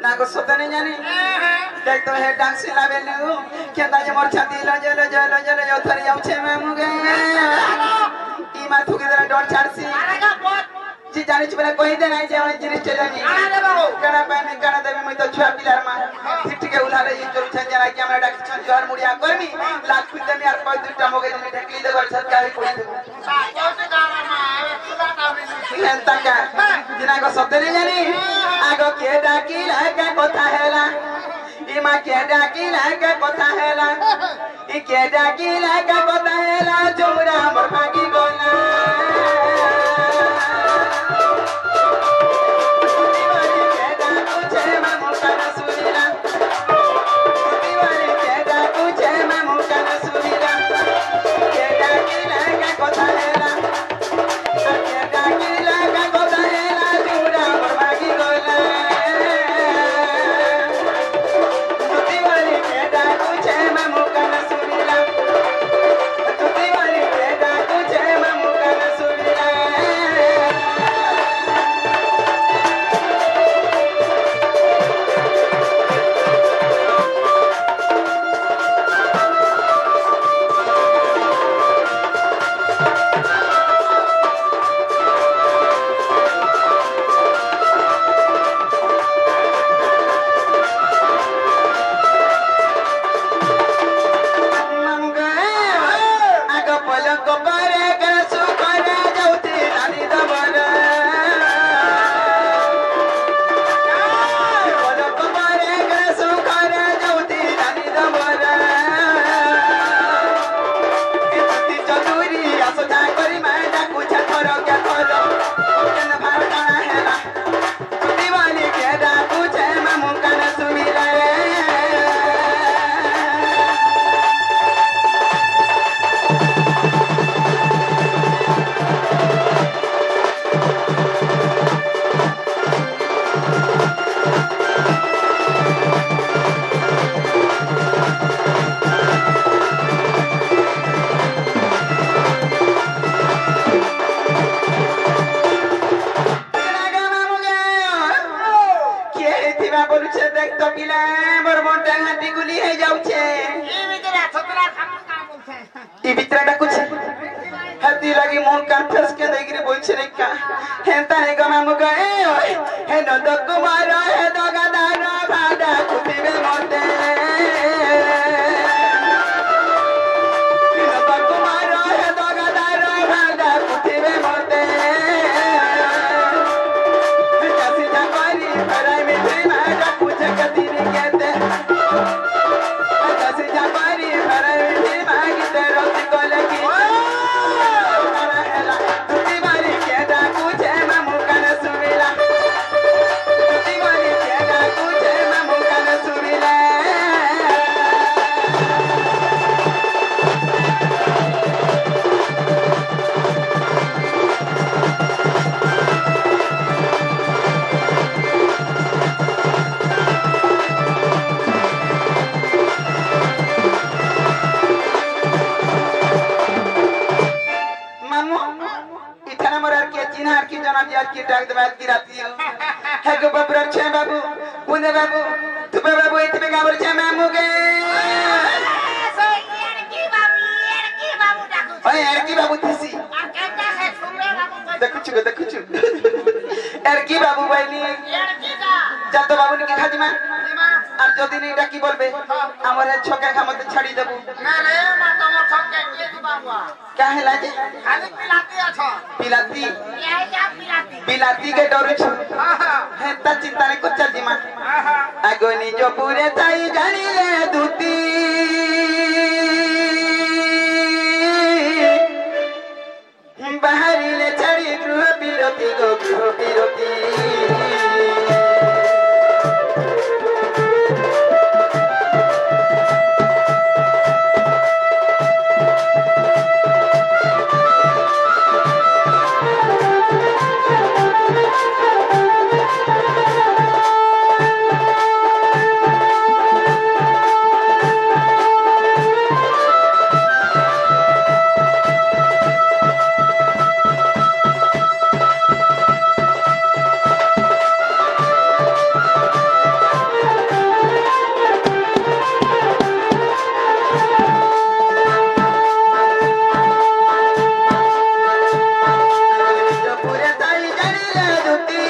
ना को सोते नहीं जानी देख तो है डांस ला बेलू क्या ताजे मोर छाती लो थरी जाऊ छे मैं मुगे ई मा थुके जरा डॉट छाड़सी जी जानी छ बला कोई दे नहीं जे हम जिनिस चले नहीं कना पानी कना देबे मैं तो छुआ पिलार मा ठीक के उलारे ई चलु छ जरा कि हमरा डाकी छ जोर मुड़िया करमी लात खुद दे यार कोई दुटा मोगे ने ढकली दे बर सरकारी कोई दे एंता का जिना को सोते नहीं जानी आगो के डाकी लागा कथा हेला ई मा के डाकी लागा कथा हेला ई के डाकी लागा कथा हेला जोरा मोर भागी गोला ले जुटी